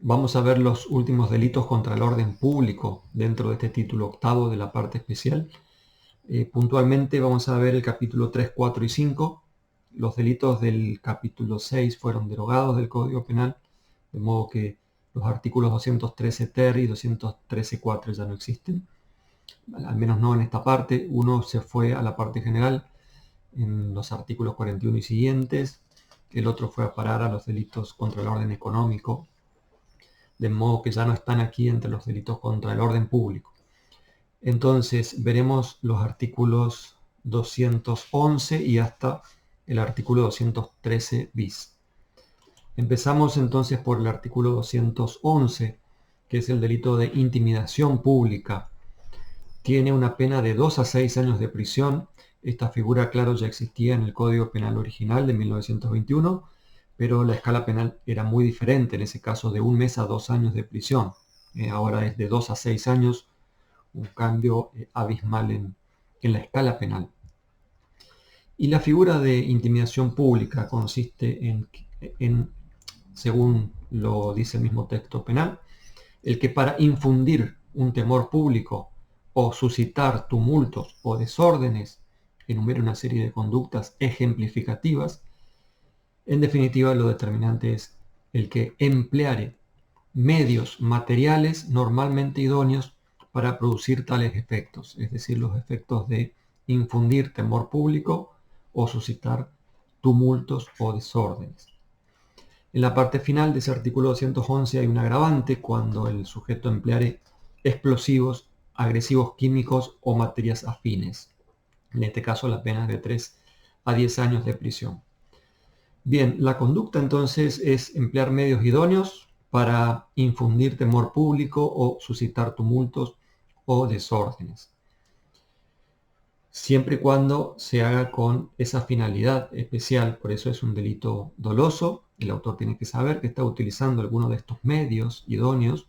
Vamos a ver los últimos delitos contra el orden público dentro de este título octavo de la parte especial. Puntualmente vamos a ver el capítulo 3, 4 y 5. Los delitos del capítulo 6 fueron derogados del Código Penal, de modo que los artículos 213 ter y 213 4 ya no existen, al menos no en esta parte. Uno se fue a la parte general en los artículos 41 y siguientes, el otro fue a parar a los delitos contra el orden económico, de modo que ya no están aquí entre los delitos contra el orden público. Entonces veremos los artículos 211 y hasta el artículo 213 bis. Empezamos entonces por el artículo 211, que es el delito de intimidación pública. Tiene una pena de 2 a 6 años de prisión. Esta figura, claro, ya existía en el Código Penal original de 1921, pero la escala penal era muy diferente, en ese caso de 1 mes a 2 años de prisión. Ahora es de 2 a 6 años, un cambio abismal en la escala penal. Y la figura de intimidación pública consiste en, según lo dice el mismo texto penal, el que para infundir un temor público o suscitar tumultos o desórdenes enumere una serie de conductas ejemplificativas. En definitiva, lo determinante es el que empleare medios materiales normalmente idóneos para producir tales efectos, es decir, los efectos de infundir temor público o suscitar tumultos o desórdenes. En la parte final de ese artículo 211 hay un agravante cuando el sujeto empleare explosivos, agresivos químicos o materias afines. En este caso la pena es de 3 a 10 años de prisión. Bien, la conducta entonces es emplear medios idóneos para infundir temor público o suscitar tumultos o desórdenes, siempre y cuando se haga con esa finalidad especial. Por eso es un delito doloso. El autor tiene que saber que está utilizando alguno de estos medios idóneos,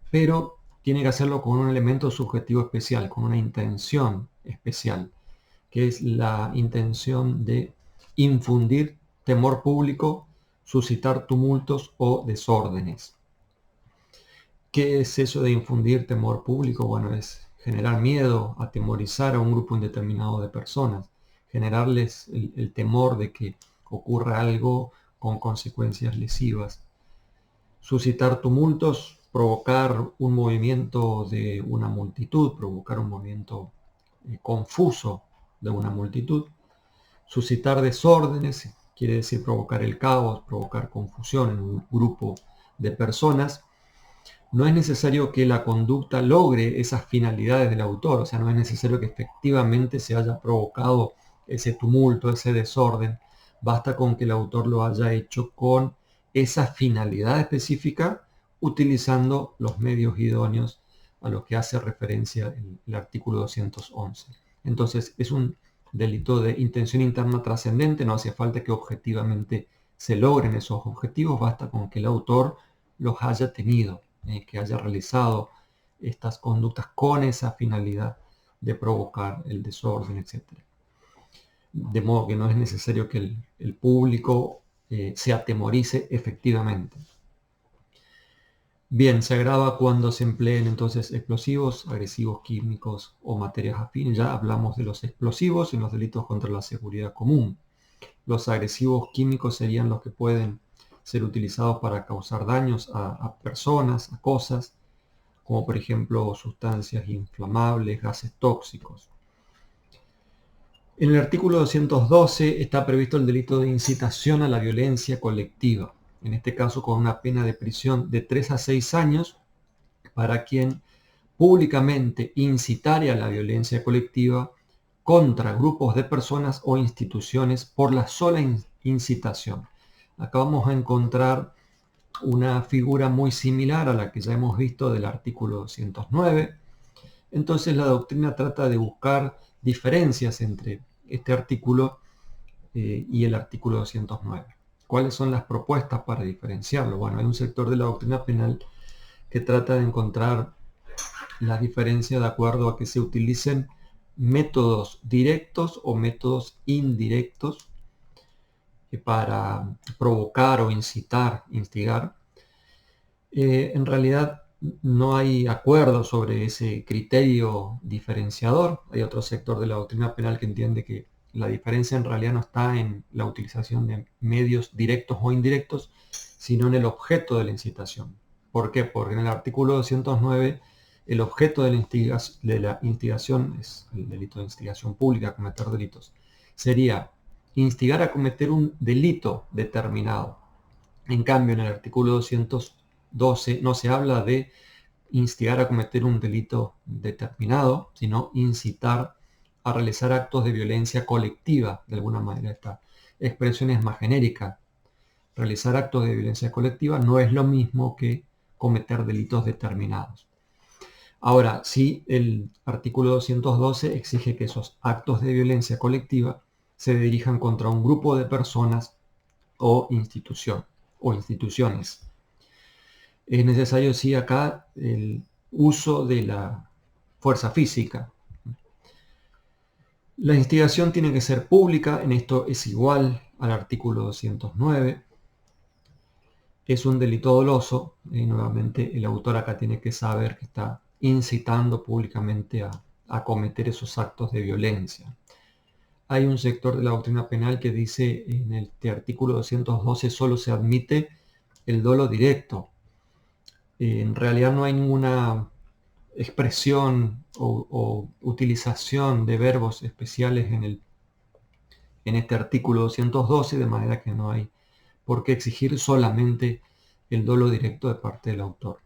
pero tiene que hacerlo con un elemento subjetivo especial, con una intención especial, que es la intención de infundir temor público, suscitar tumultos o desórdenes. ¿Qué es eso de infundir temor público? Bueno, es generar miedo, atemorizar a un grupo indeterminado de personas, generarles el temor de que ocurra algo con consecuencias lesivas. Suscitar tumultos, provocar un movimiento de una multitud, provocar un movimiento confuso de una multitud. Suscitar desórdenes, quiere decir provocar el caos, provocar confusión en un grupo de personas. No es necesario que la conducta logre esas finalidades del autor, o sea, no es necesario que efectivamente se haya provocado ese tumulto, ese desorden. Basta con que el autor lo haya hecho con esa finalidad específica, utilizando los medios idóneos a los que hace referencia el artículo 211. Entonces, es un delito de intención interna trascendente, no hace falta que objetivamente se logren esos objetivos, basta con que el autor los haya tenido, que haya realizado estas conductas con esa finalidad de provocar el desorden, etc. De modo que no es necesario que el público se atemorice efectivamente. Bien, se agrava cuando se empleen entonces explosivos, agresivos químicos o materias afines. Ya hablamos de los explosivos en los delitos contra la seguridad común. Los agresivos químicos serían los que pueden ser utilizados para causar daños a personas, a cosas, como por ejemplo sustancias inflamables, gases tóxicos. En el artículo 212 está previsto el delito de incitación a la violencia colectiva, en este caso con una pena de prisión de 3 a 6 años para quien públicamente incitare a la violencia colectiva contra grupos de personas o instituciones por la sola incitación. Acá vamos a encontrar una figura muy similar a la que ya hemos visto del artículo 209. Entonces la doctrina trata de buscar diferencias entre este artículo y el artículo 209. ¿Cuáles son las propuestas para diferenciarlo? Bueno, hay un sector de la doctrina penal que trata de encontrar la diferencia de acuerdo a que se utilicen métodos directos o métodos indirectos para provocar o incitar, instigar. En realidad no hay acuerdo sobre ese criterio diferenciador. Hay otro sector de la doctrina penal que entiende que la diferencia en realidad no está en la utilización de medios directos o indirectos, sino en el objeto de la incitación. ¿Por qué? Porque en el artículo 209 el objeto de la instigación es el delito de instigación pública a cometer delitos. Sería instigar a cometer un delito determinado. En cambio, en el artículo 212 no se habla de instigar a cometer un delito determinado, sino incitar a realizar actos de violencia colectiva. De alguna manera, esta expresión es más genérica. Realizar actos de violencia colectiva no es lo mismo que cometer delitos determinados. Ahora, sí, el artículo 212 exige que esos actos de violencia colectiva se dirijan contra un grupo de personas o instituciones. Es necesario, sí, acá el uso de la fuerza física. La instigación tiene que ser pública, en esto es igual al artículo 209. Es un delito doloso, y nuevamente el autor acá tiene que saber que está incitando públicamente a cometer esos actos de violencia. Hay un sector de la doctrina penal que dice en este artículo 212 solo se admite el dolo directo. En realidad no hay ninguna expresión o utilización de verbos especiales en este artículo 212, de manera que no hay por qué exigir solamente el dolo directo de parte del autor.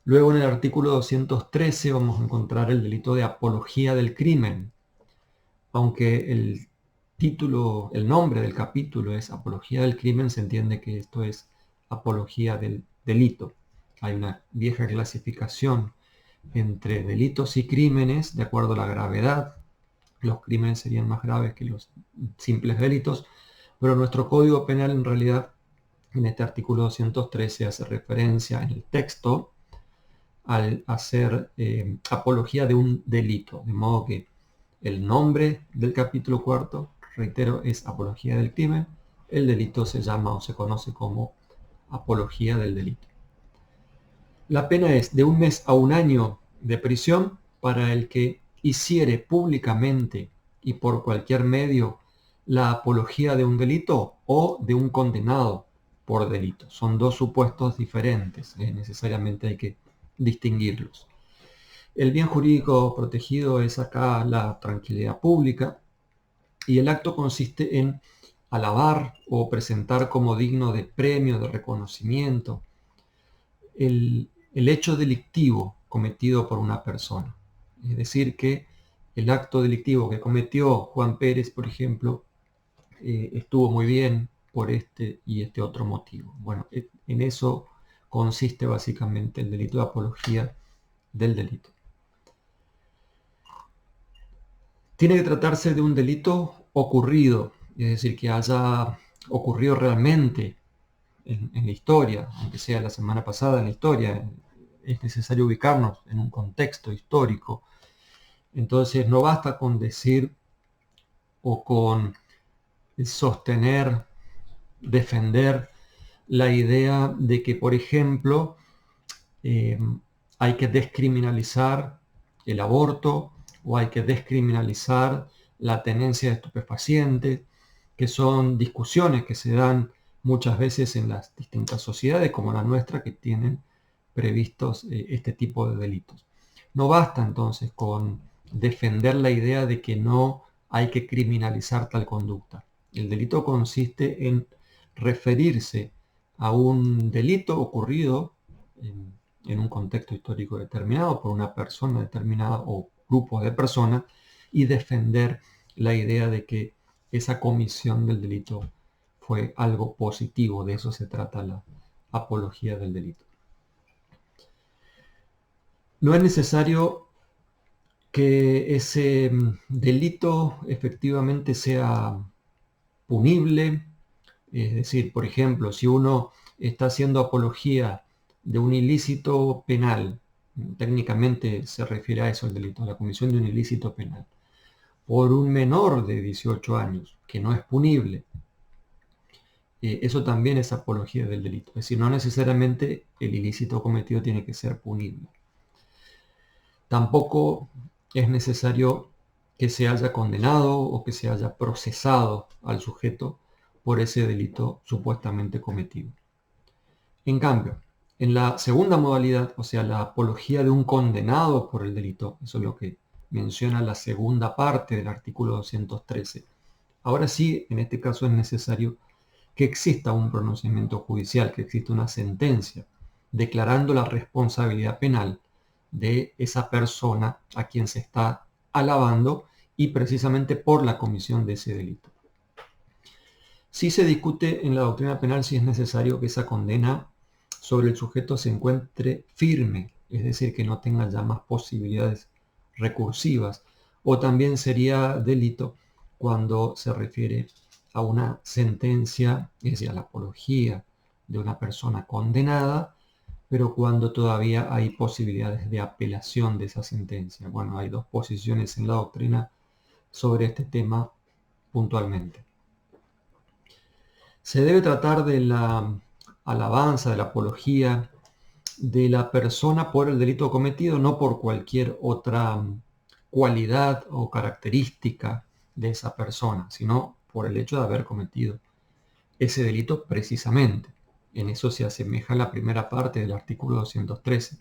Luego en el artículo 213 vamos a encontrar el delito de apología del crimen. Aunque el título, el nombre del capítulo es apología del crimen, se entiende que esto es apología del delito. Hay una vieja clasificación entre delitos y crímenes de acuerdo a la gravedad. Los crímenes serían más graves que los simples delitos, pero nuestro Código Penal en realidad en este artículo 213 hace referencia en el texto al hacer apología de un delito, de modo que el nombre del capítulo cuarto, reitero, es apología del crimen. El delito se llama o se conoce como apología del delito. La pena es de 1 mes a 1 año de prisión para el que hiciere públicamente y por cualquier medio la apología de un delito o de un condenado por delito. Son dos supuestos diferentes, necesariamente hay que distinguirlos. El bien jurídico protegido es acá la tranquilidad pública y el acto consiste en alabar o presentar como digno de premio, de reconocimiento, el hecho delictivo cometido por una persona. Es decir, que el acto delictivo que cometió Juan Pérez, por ejemplo, estuvo muy bien por este y este otro motivo. Bueno, en eso consiste básicamente el delito de apología del delito. Tiene que tratarse de un delito ocurrido, es decir, que haya ocurrido realmente en la historia, aunque sea la semana pasada en la historia. Es necesario ubicarnos en un contexto histórico. Entonces no basta con decir o con sostener, defender la idea de que, por ejemplo, hay que descriminalizar el aborto o hay que descriminalizar la tenencia de estupefacientes, que son discusiones que se dan muchas veces en las distintas sociedades como la nuestra que tienen previstos este tipo de delitos. No basta entonces con defender la idea de que no hay que criminalizar tal conducta. El delito consiste en referirse a un delito ocurrido en un contexto histórico determinado por una persona determinada o grupo de personas y defender la idea de que esa comisión del delito fue algo positivo. De eso se trata la apología del delito. No es necesario que ese delito efectivamente sea punible. Es decir, por ejemplo, si uno está haciendo apología de un ilícito penal, técnicamente se refiere a eso el delito, a la comisión de un ilícito penal, por un menor de 18 años, que no es punible, eso también es apología del delito. Es decir, no necesariamente el ilícito cometido tiene que ser punible. Tampoco es necesario que se haya condenado o que se haya procesado al sujeto por ese delito supuestamente cometido. En cambio, en la segunda modalidad, o sea, la apología de un condenado por el delito, eso es lo que menciona la segunda parte del artículo 213. Ahora sí, en este caso es necesario que exista un pronunciamiento judicial, que exista una sentencia declarando la responsabilidad penal de esa persona a quien se está alabando y precisamente por la comisión de ese delito. Sí se discute en la doctrina penal si es necesario que esa condena sobre el sujeto se encuentre firme, es decir, que no tenga ya más posibilidades recursivas, o también sería delito cuando se refiere a una sentencia, es decir, a la apología de una persona condenada, pero cuando todavía hay posibilidades de apelación de esa sentencia. Bueno, hay dos posiciones en la doctrina sobre este tema puntualmente. Se debe tratar de la alabanza, de la apología de la persona por el delito cometido, no por cualquier otra cualidad o característica de esa persona, sino por el hecho de haber cometido ese delito precisamente. En eso se asemeja la primera parte del artículo 213.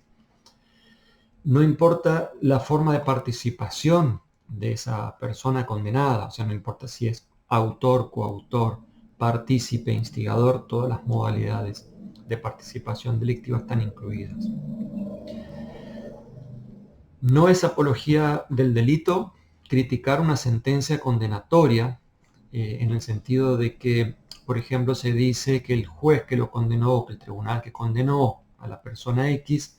No importa la forma de participación de esa persona condenada, o sea, no importa si es autor, coautor, partícipe, instigador, todas las modalidades de participación delictiva están incluidas. No es apología del delito criticar una sentencia condenatoria en el sentido de que, por ejemplo, se dice que el juez que lo condenó o que el tribunal que condenó a la persona X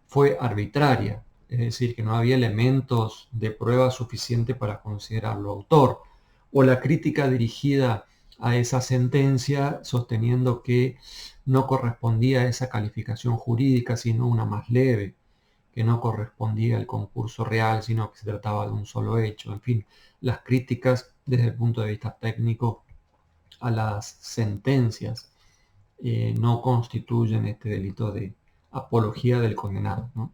fue arbitraria, es decir, que no había elementos de prueba suficiente para considerarlo autor, o la crítica dirigida a esa sentencia sosteniendo que no correspondía a esa calificación jurídica, sino una más leve, que no correspondía al concurso real, sino que se trataba de un solo hecho. En fin, las críticas desde el punto de vista técnico a las sentencias no constituyen este delito de apología del condenado, ¿no?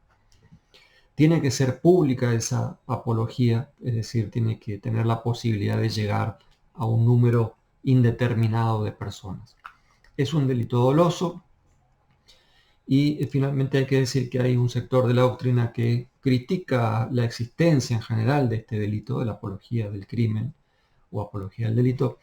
Tiene que ser pública esa apología, es decir, tiene que tener la posibilidad de llegar a un número indeterminado de personas. Es un delito doloso y finalmente hay que decir que hay un sector de la doctrina que critica la existencia en general de este delito, de la apología del crimen o apología del delito,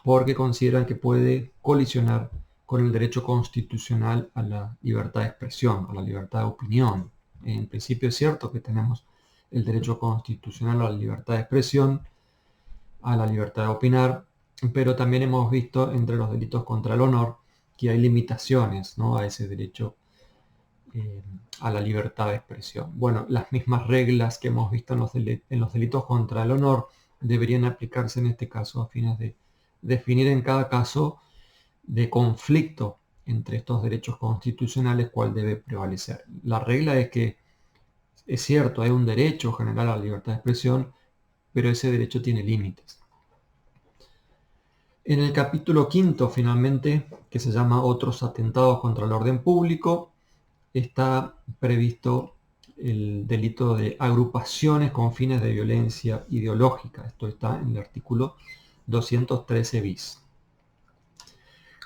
porque consideran que puede colisionar con el derecho constitucional a la libertad de expresión, a la libertad de opinión. En principio es cierto que tenemos el derecho constitucional a la libertad de expresión, a la libertad de opinar, pero también hemos visto entre los delitos contra el honor que hay limitaciones, ¿no?, a ese derecho a la libertad de expresión. Bueno, las mismas reglas que hemos visto en los delitos contra el honor deberían aplicarse en este caso a fines de definir en cada caso de conflicto entre estos derechos constitucionales cuál debe prevalecer. La regla es que es cierto, hay un derecho general a la libertad de expresión, pero ese derecho tiene límites. En el capítulo 5, finalmente, que se llama Otros atentados contra el orden público, está previsto el delito de agrupaciones con fines de violencia ideológica. Esto está en el artículo 213 bis.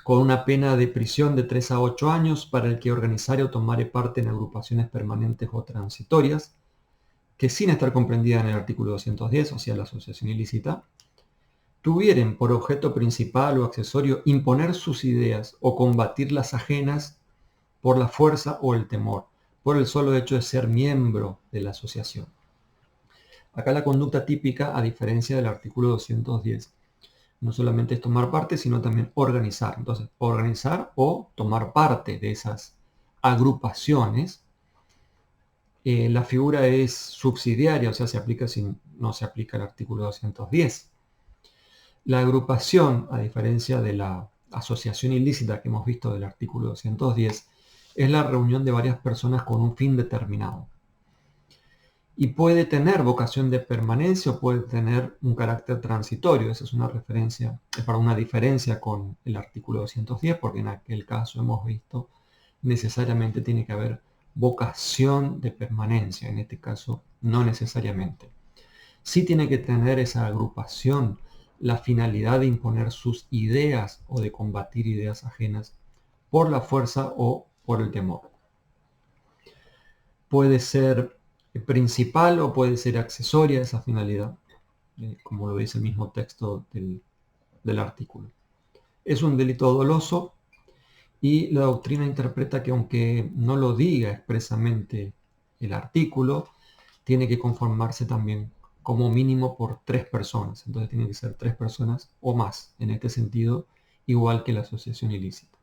Con una pena de prisión de 3 a 8 años para el que organizare o tomare parte en agrupaciones permanentes o transitorias, que sin estar comprendida en el artículo 210, o sea, la asociación ilícita, tuvieren por objeto principal o accesorio imponer sus ideas o combatir las ajenas por la fuerza o el temor, por el solo hecho de ser miembro de la asociación. Acá la conducta típica, a diferencia del artículo 210, no solamente es tomar parte, sino también organizar. Entonces, organizar o tomar parte de esas agrupaciones. La figura es subsidiaria, o sea, se aplica si no se aplica el artículo 210. La agrupación, a diferencia de la asociación ilícita que hemos visto del artículo 210, es la reunión de varias personas con un fin determinado. y puede tener vocación de permanencia o puede tener un carácter transitorio. Esa es una referencia, es para una diferencia con el artículo 210, porque en aquel caso hemos visto necesariamente tiene que haber vocación de permanencia, en este caso no necesariamente. Sí tiene que tener esa agrupación la finalidad de imponer sus ideas o de combatir ideas ajenas por la fuerza o por el temor. Puede ser principal o puede ser accesoria esa finalidad, como lo dice el mismo texto del artículo. Es un delito doloso y la doctrina interpreta que aunque no lo diga expresamente el artículo, tiene que conformarse también como mínimo por 3 personas. Entonces tienen que ser 3 personas o más, en este sentido, igual que la asociación ilícita.